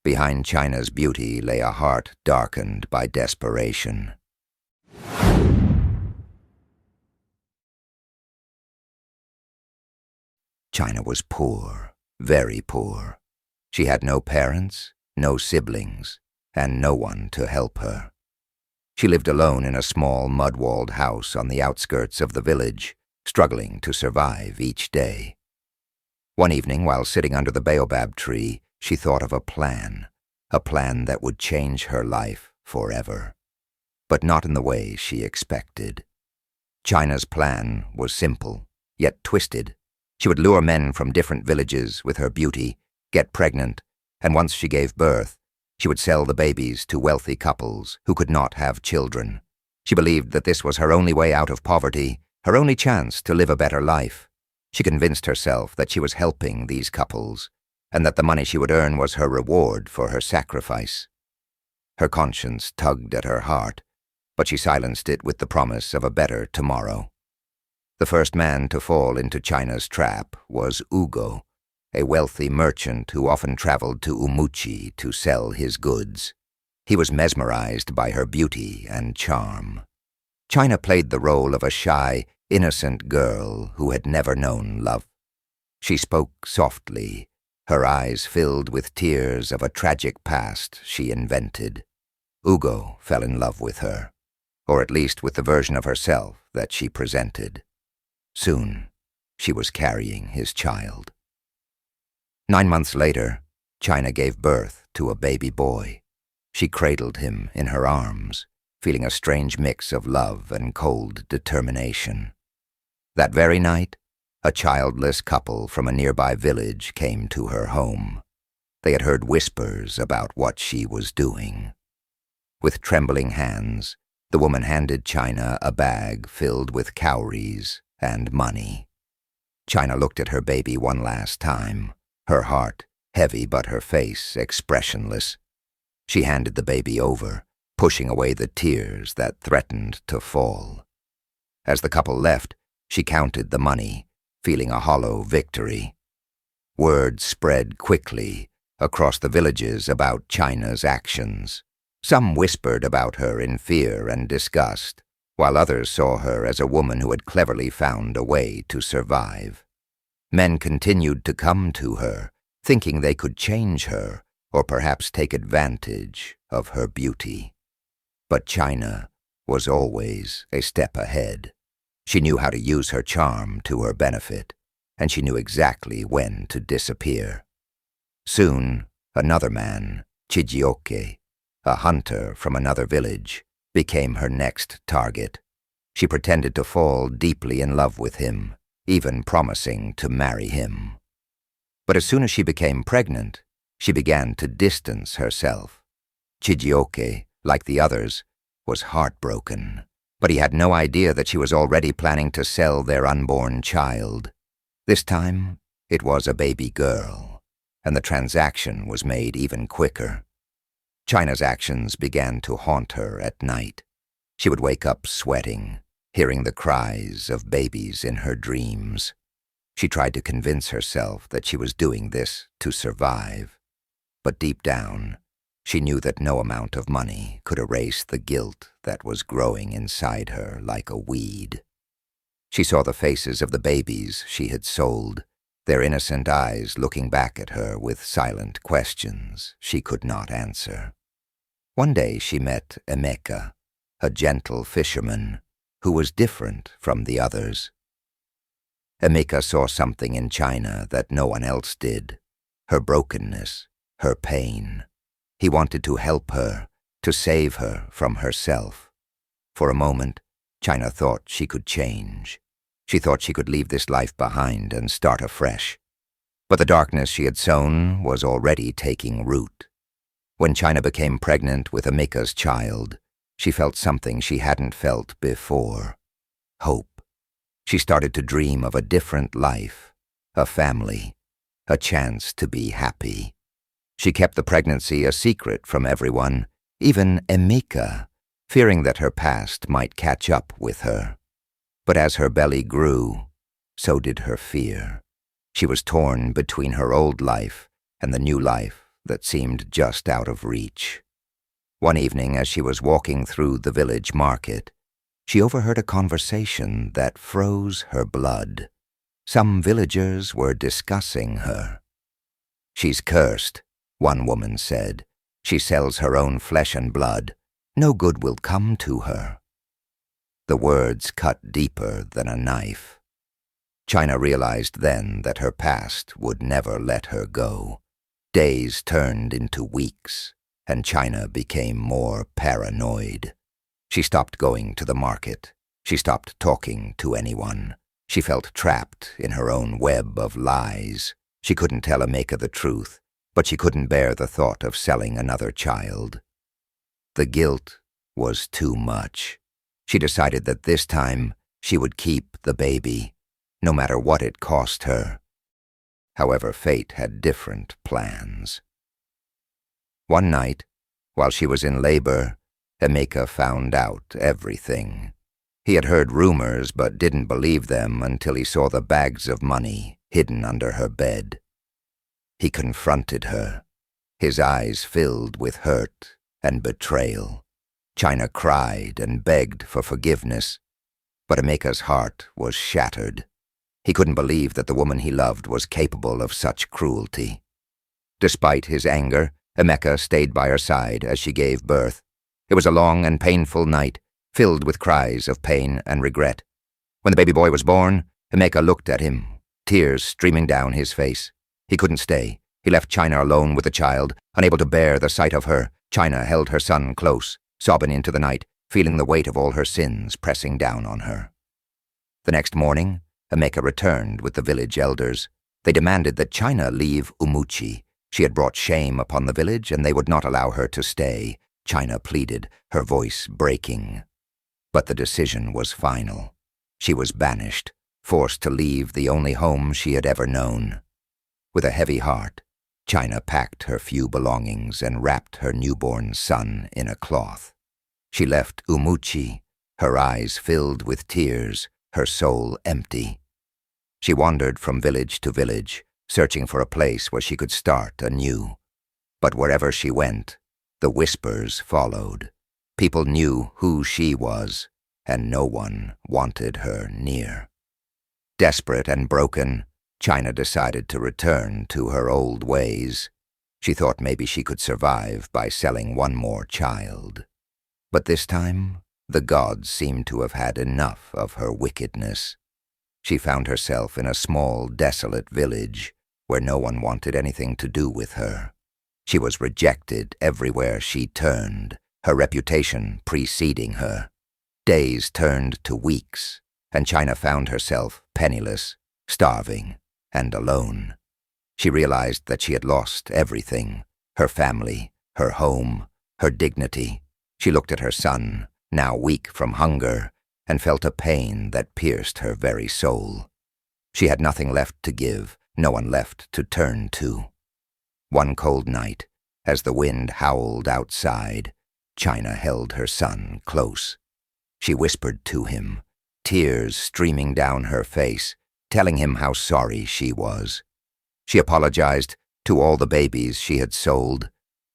Behind China's beauty lay a heart darkened by desperation. China was poor, very poor. She had no parents, no siblings, and no one to help her. She lived alone in a small mud-walled house on the outskirts of the village, struggling to survive each day. One evening, while sitting under the baobab tree, she thought of a plan that would change her life forever. But not in the way she expected. China's plan was simple, yet twisted. She would lure men from different villages with her beauty, get pregnant, and once she gave birth, she would sell the babies to wealthy couples who could not have children. She believed that this was her only way out of poverty, her only chance to live a better life. She convinced herself that she was helping these couples, and that the money she would earn was her reward for her sacrifice. Her conscience tugged at her heart, but she silenced it with the promise of a better tomorrow. The first man to fall into China's trap was Ugo, a wealthy merchant who often traveled to Umuchi to sell his goods. He was mesmerized by her beauty and charm. China played the role of a shy, innocent girl who had never known love. She spoke softly, her eyes filled with tears of a tragic past she invented. Ugo fell in love with her, or at least with the version of herself that she presented. Soon, she was carrying his child. 9 months later, China gave birth to a baby boy. She cradled him in her arms, feeling a strange mix of love and cold determination. That very night, a childless couple from a nearby village came to her home. They had heard whispers about what she was doing. With trembling hands, the woman handed China a bag filled with cowries and money. China looked at her baby one last time, her heart heavy but her face expressionless. She handed the baby over, pushing away the tears that threatened to fall. As the couple left, she counted the money, feeling a hollow victory. Word spread quickly across the villages about China's actions. Some whispered about her in fear and disgust, while others saw her as a woman who had cleverly found a way to survive. Men continued to come to her, thinking they could change her or perhaps take advantage of her beauty. But China was always a step ahead. She knew how to use her charm to her benefit, and she knew exactly when to disappear. Soon, another man, Chijioke, a hunter from another village, became her next target. She pretended to fall deeply in love with him, even promising to marry him. But as soon as she became pregnant, she began to distance herself. Chijioke, like the others, was heartbroken, but he had no idea that she was already planning to sell their unborn child. This time, it was a baby girl, and the transaction was made even quicker. China's actions began to haunt her at night. She would wake up sweating, hearing the cries of babies in her dreams. She tried to convince herself that she was doing this to survive, but deep down, she knew that no amount of money could erase the guilt that was growing inside her like a weed. She saw the faces of the babies she had sold, their innocent eyes looking back at her with silent questions she could not answer. One day she met Emeka, a gentle fisherman who was different from the others. Emeka saw something in China that no one else did, her brokenness, her pain. He wanted to help her, to save her from herself. For a moment, China thought she could change. She thought she could leave this life behind and start afresh. But the darkness she had sown was already taking root. When China became pregnant with Emeka's child, she felt something she hadn't felt before: hope. She started to dream of a different life, a family, a chance to be happy. She kept the pregnancy a secret from everyone, even Emeka, fearing that her past might catch up with her. But as her belly grew, so did her fear. She was torn between her old life and the new life that seemed just out of reach. One evening, as she was walking through the village market, she overheard a conversation that froze her blood. Some villagers were discussing her. "She's cursed," one woman said. "She sells her own flesh and blood. No good will come to her." The words cut deeper than a knife. China realized then that her past would never let her go. Days turned into weeks, and China became more paranoid. She stopped going to the market. She stopped talking to anyone. She felt trapped in her own web of lies. She couldn't tell Emeka the truth, but she couldn't bear the thought of selling another child. The guilt was too much. She decided that this time she would keep the baby, no matter what it cost her. However, fate had different plans. One night, while she was in labor, Emeka found out everything. He had heard rumors but didn't believe them until he saw the bags of money hidden under her bed. He confronted her. His eyes filled with hurt and betrayal. China cried and begged for forgiveness, but Emeka's heart was shattered. He couldn't believe that the woman he loved was capable of such cruelty. Despite his anger, Emeka stayed by her side as she gave birth. It was a long and painful night, filled with cries of pain and regret. When the baby boy was born, Emeka looked at him, tears streaming down his face. He couldn't stay. He left China alone with the child, unable to bear the sight of her. China held her son close, sobbing into the night, feeling the weight of all her sins pressing down on her. The next morning, Emeka returned with the village elders. They demanded that China leave Umuchi. She had brought shame upon the village, and they would not allow her to stay. China pleaded, her voice breaking. But the decision was final. She was banished, forced to leave the only home she had ever known. With a heavy heart, China packed her few belongings and wrapped her newborn son in a cloth. She left Umuchi, her eyes filled with tears, her soul empty. She wandered from village to village, searching for a place where she could start anew. But wherever she went, the whispers followed. People knew who she was, and no one wanted her near. Desperate and broken, China decided to return to her old ways. She thought maybe she could survive by selling one more child. But this time, the gods seemed to have had enough of her wickedness. She found herself in a small, desolate village where no one wanted anything to do with her. She was rejected everywhere she turned, her reputation preceding her. Days turned to weeks, and China found herself penniless, starving, and alone. She realized that she had lost everything, her family, her home, her dignity. She looked at her son, now weak from hunger, and felt a pain that pierced her very soul. She had nothing left to give, no one left to turn to. One cold night, as the wind howled outside, China held her son close. She whispered to him, tears streaming down her face, telling him how sorry she was. She apologized to all the babies she had sold,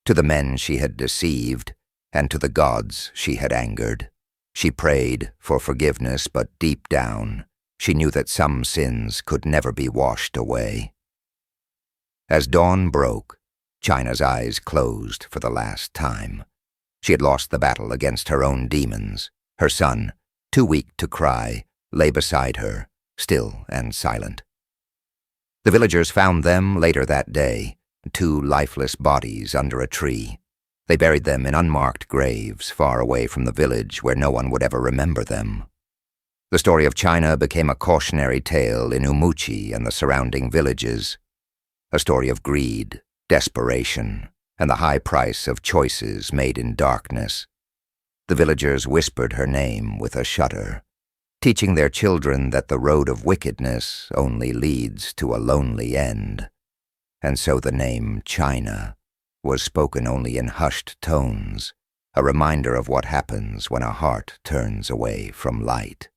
to the men she had deceived, and to the gods she had angered. She prayed for forgiveness, but deep down, she knew that some sins could never be washed away. As dawn broke, China's eyes closed for the last time. She had lost the battle against her own demons. Her son, too weak to cry, lay beside her, still and silent. The villagers found them later that day, two lifeless bodies under a tree. They buried them in unmarked graves far away from the village where no one would ever remember them. The story of China became a cautionary tale in Umuchi and the surrounding villages, a story of greed, desperation, and the high price of choices made in darkness. The villagers whispered her name with a shudder, teaching their children that the road of wickedness only leads to a lonely end. And so the name China was spoken only in hushed tones, a reminder of what happens when a heart turns away from light.